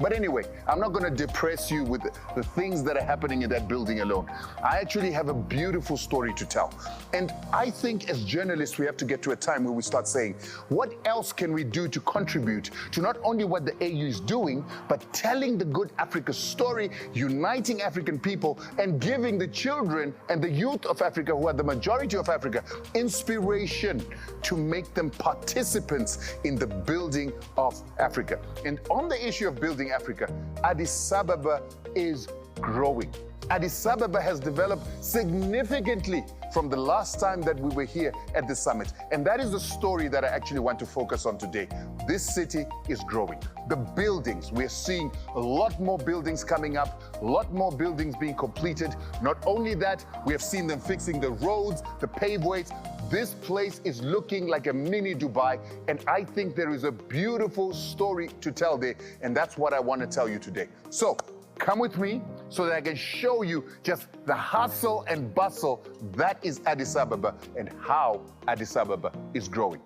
But anyway, I'm not going to depress you with the things that are happening in that building alone. I actually have a beautiful story to tell. And I think as journalists, we have to get to a time where we start saying, what else can we do to contribute to not only what the AU is doing, but telling the good Africa story, uniting African people, and giving the children and the youth of Africa, who are the majority of Africa, inspiration to make them participants in the building of Africa. And on the issue of building Africa, Addis Ababa is growing. Addis Ababa has developed significantly from the last time that we were here at the summit. And that is the story that I actually want to focus on today. This city is growing. The buildings, we're seeing a lot more buildings coming up, a lot more buildings being completed. Not only that, we have seen them fixing the roads, the paveways. This place is looking like a mini Dubai, and I think there is a beautiful story to tell there, and that's what I want to tell you today. So, come with me so that I can show you just the hustle and bustle that is Addis Ababa and how Addis Ababa is growing.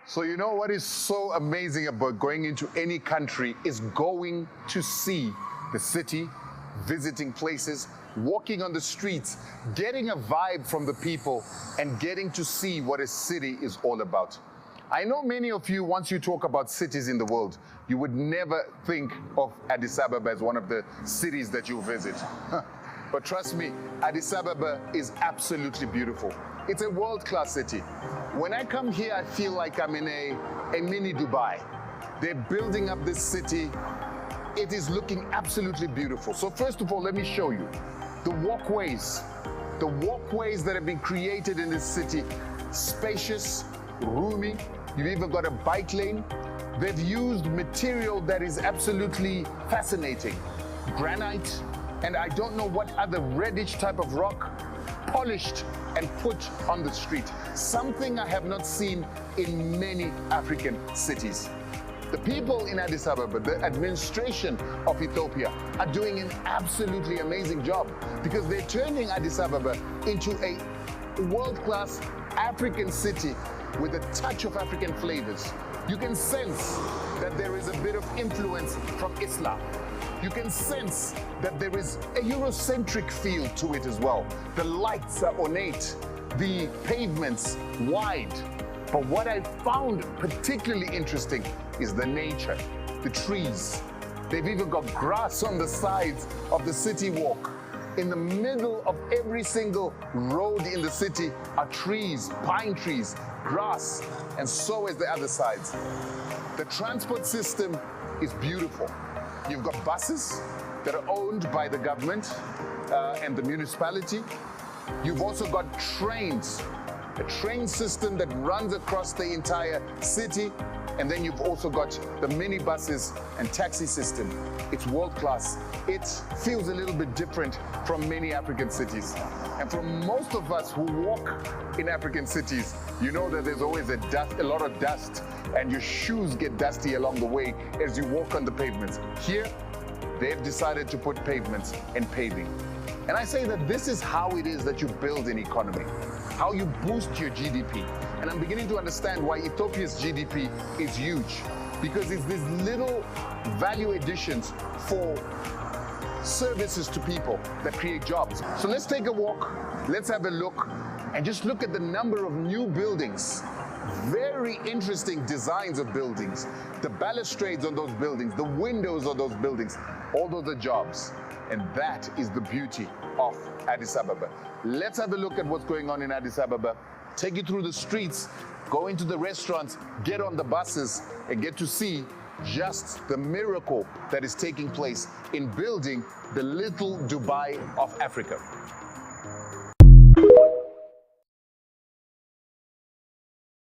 So you know what is so amazing about going into any country is going to see the city, visiting places, walking on the streets, getting a vibe from the people, and getting to see what a city is all about. I know many of you, once you talk about cities in the world, you would never think of Addis Ababa as one of the cities that you visit. But trust me, Addis Ababa is absolutely beautiful. It's a world-class city. When I come here, I feel like I'm in a mini Dubai. They're building up this city. It is looking absolutely beautiful. So first of all, let me show you the walkways that have been created in this city. Spacious, roomy. You've even got a bike lane. They've used material that is absolutely fascinating. Granite, and I don't know what other reddish type of rock, polished and put on the street. Something I have not seen in many African cities. The people in Addis Ababa, the administration of Ethiopia, are doing an absolutely amazing job because they're turning Addis Ababa into a world-class African city with a touch of African flavors. You can sense that there is a bit of influence from Islam. You can sense that there is a Eurocentric feel to it as well. The lights are ornate, the pavements wide. But what I found particularly interesting is the nature, the trees. They've even got grass on the sides of the city walk. In the middle of every single road in the city are trees, pine trees, grass, and so is the other sides. The transport system is beautiful. You've got buses that are owned by the government and the municipality. You've also got trains, a train system that runs across the entire city. And then you've also got the minibuses and taxi system. It's world-class. It feels a little bit different from many African cities. And for most of us who walk in African cities, you know that there's always a lot of dust, and your shoes get dusty along the way as you walk on the pavements. Here, they've decided to put pavements and paving. And I say that this is how it is that you build an economy, how you boost your GDP. And I'm beginning to understand why Ethiopia's GDP is huge, because it's these little value additions for services to people that create jobs. So let's take a walk, let's have a look, and just look at the number of new buildings. Very interesting designs of buildings, the balustrades on those buildings, the windows on those buildings, all those are jobs. And that is the beauty of Addis Ababa. Let's have a look at what's going on in Addis Ababa, take you through the streets, go into the restaurants, get on the buses, and get to see just the miracle that is taking place in building the little Dubai of Africa.